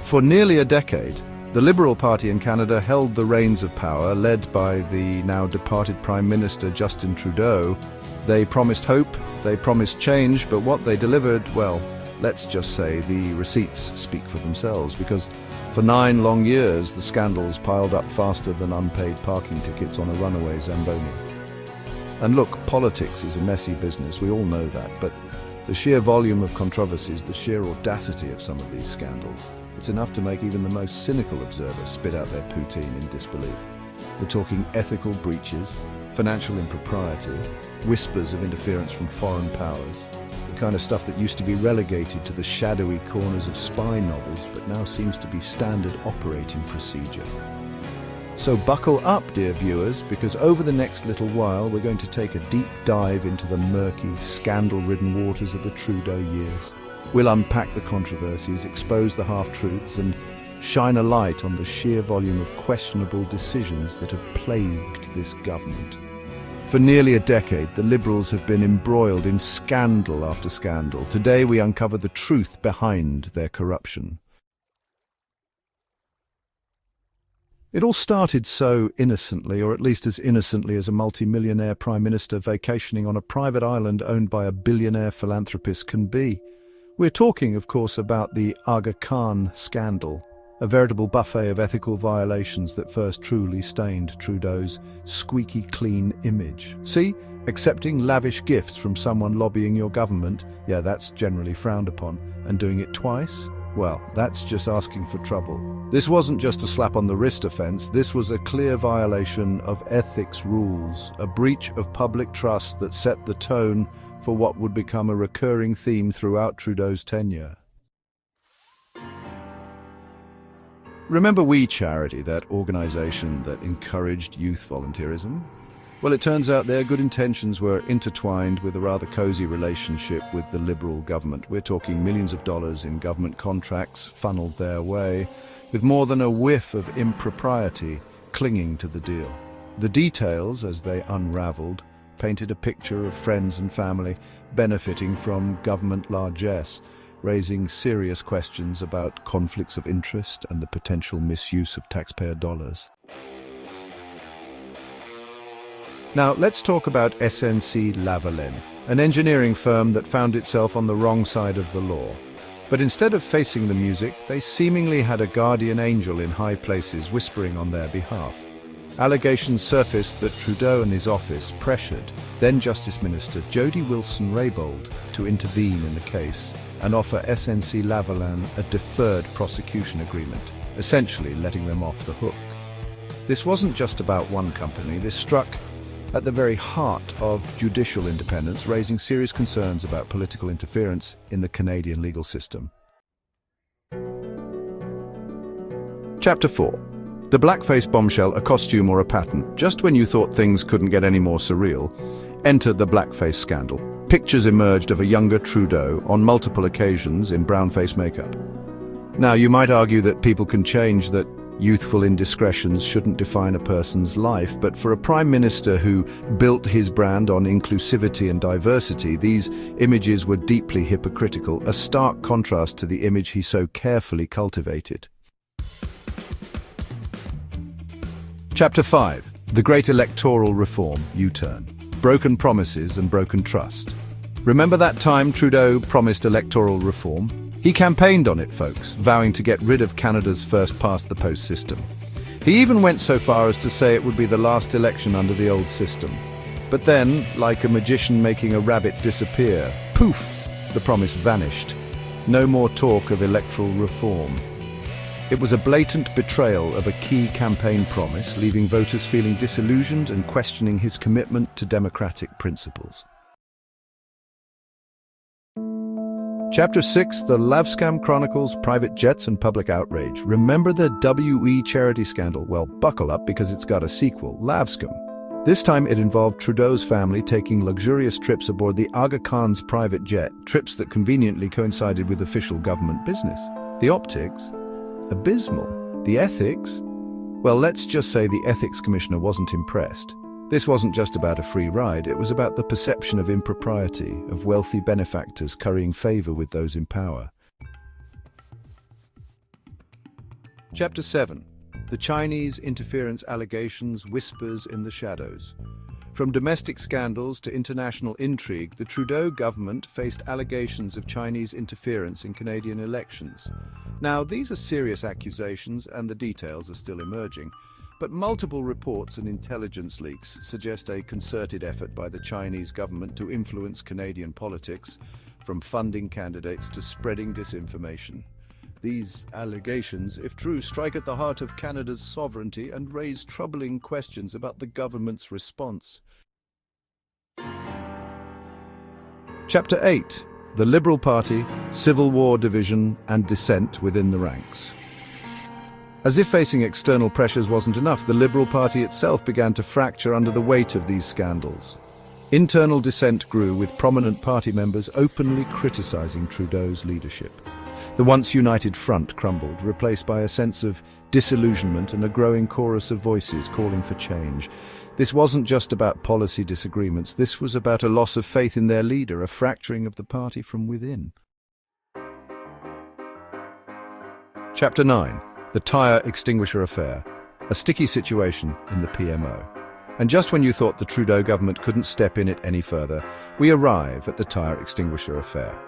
For nearly a decade, the Liberal Party in Canada held the reins of power, led by the now departed Prime Minister Justin Trudeau. They promised hope, they promised change, but what they delivered, well, let's just say the receipts speak for themselves, because for 9 long years the scandals piled up faster than unpaid parking tickets on a runaway Zamboni. And look, politics is a messy business, we all know that, but the sheer volume of controversies, the sheer audacity of some of these scandals, it's enough to make even the most cynical observer spit out their poutine in disbelief. We're talking ethical breaches, financial impropriety, whispers of interference from foreign powers, the kind of stuff that used to be relegated to the shadowy corners of spy novels but now seems to be standard operating procedure. So buckle up, dear viewers, because over the next little while we're going to take a deep dive into the murky, scandal-ridden waters of the Trudeau years. We'll unpack the controversies, expose the half-truths, and shine a light on the sheer volume of questionable decisions that have plagued this government. For nearly a decade, the Liberals have been embroiled in scandal after scandal. Today we uncover the truth behind their corruption. It all started so innocently, or at least as innocently as a multi-millionaire Prime Minister vacationing on a private island owned by a billionaire philanthropist can be. We're talking, of course, about the Aga Khan scandal, a veritable buffet of ethical violations that first truly stained Trudeau's squeaky clean image. See, accepting lavish gifts from someone lobbying your government, yeah, that's generally frowned upon. And doing it twice? Well, that's just asking for trouble. This wasn't just a slap on the wrist offense, this was a clear violation of ethics rules, a breach of public trust that set the tone for what would become a recurring theme throughout Trudeau's tenure. Remember We Charity, that organization that encouraged youth volunteerism? Well, it turns out their good intentions were intertwined with a rather cozy relationship with the Liberal government. We're talking millions of dollars in government contracts funneled their way, with more than a whiff of impropriety clinging to the deal. The details, as they unraveled, painted a picture of friends and family benefiting from government largesse, raising serious questions about conflicts of interest and the potential misuse of taxpayer dollars. Now, let's talk about SNC-Lavalin, an engineering firm that found itself on the wrong side of the law. But instead of facing the music, they seemingly had a guardian angel in high places whispering on their behalf. Allegations surfaced that Trudeau and his office pressured then Justice Minister Jody Wilson-Raybould to intervene in the case and offer SNC-Lavalin a deferred prosecution agreement, essentially letting them off the hook. This wasn't just about one company. This struck at the very heart of judicial independence, raising serious concerns about political interference in the Canadian legal system. Chapter 4. The blackface bombshell, a costume or a pattern. Just when you thought things couldn't get any more surreal, enter the blackface scandal. Pictures emerged of a younger Trudeau on multiple occasions in brownface makeup. Now, you might argue that people can change, that youthful indiscretions shouldn't define a person's life, but for a Prime Minister who built his brand on inclusivity and diversity, these images were deeply hypocritical, a stark contrast to the image he so carefully cultivated. Chapter 5. The Great Electoral Reform U-Turn. Broken promises and broken trust. Remember that time Trudeau promised electoral reform? He campaigned on it, folks, vowing to get rid of Canada's first-past-the-post system. He even went so far as to say it would be the last election under the old system. But then, like a magician making a rabbit disappear, poof, the promise vanished. No more talk of electoral reform. It was a blatant betrayal of a key campaign promise, leaving voters feeling disillusioned and questioning his commitment to democratic principles. Chapter 6, The Lavscam Chronicles, Private Jets and Public Outrage. Remember the We Charity scandal? Well, buckle up because it's got a sequel, Lavscam. This time it involved Trudeau's family taking luxurious trips aboard the Aga Khan's private jet, trips that conveniently coincided with official government business. The optics? Abysmal. The ethics? Well, let's just say the ethics commissioner wasn't impressed. This wasn't just about a free ride, it was about the perception of impropriety, of wealthy benefactors currying favor with those in power. Chapter 7. The Chinese interference allegations whispers in the shadows. From domestic scandals to international intrigue, the Trudeau government faced allegations of Chinese interference in Canadian elections. Now, these are serious accusations and the details are still emerging, but multiple reports and intelligence leaks suggest a concerted effort by the Chinese government to influence Canadian politics, from funding candidates to spreading disinformation. These allegations, if true, strike at the heart of Canada's sovereignty and raise troubling questions about the government's response. Chapter 8. The Liberal Party, Civil War division and dissent within the ranks. As if facing external pressures wasn't enough, the Liberal Party itself began to fracture under the weight of these scandals. Internal dissent grew, with prominent party members openly criticizing Trudeau's leadership. The once united front crumbled, replaced by a sense of disillusionment and a growing chorus of voices calling for change. This wasn't just about policy disagreements, this was about a loss of faith in their leader, a fracturing of the party from within. Chapter 9. The Tyre Extinguisher Affair. A sticky situation in the PMO. And just when you thought the Trudeau government couldn't step in it any further, we arrive at the Tyre Extinguisher Affair.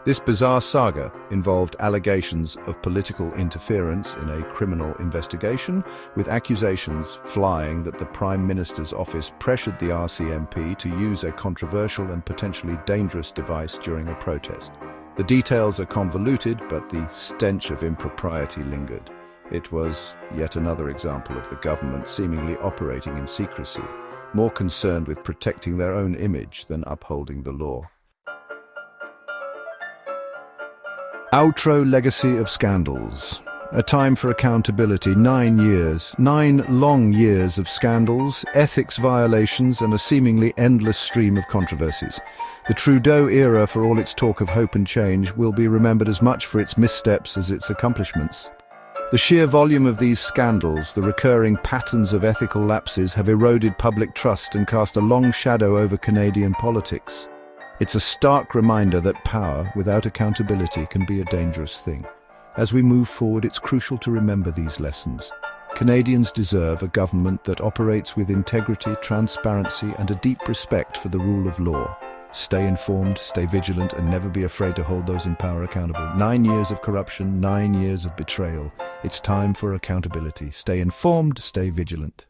This bizarre saga involved allegations of political interference in a criminal investigation, with accusations flying that the Prime Minister's office pressured the RCMP to use a controversial and potentially dangerous device during a protest. The details are convoluted, but the stench of impropriety lingered. It was yet another example of the government seemingly operating in secrecy, more concerned with protecting their own image than upholding the law. Outro legacy of scandals. A time for accountability. 9 years. 9 long years of scandals, ethics violations, and a seemingly endless stream of controversies. The Trudeau era, for all its talk of hope and change, will be remembered as much for its missteps as its accomplishments. The sheer volume of these scandals, the recurring patterns of ethical lapses, have eroded public trust and cast a long shadow over Canadian politics. It's a stark reminder that power without accountability can be a dangerous thing. As we move forward, it's crucial to remember these lessons. Canadians deserve a government that operates with integrity, transparency, and a deep respect for the rule of law. Stay informed, stay vigilant, and never be afraid to hold those in power accountable. 9 years of corruption, 9 years of betrayal. It's time for accountability. Stay informed, stay vigilant.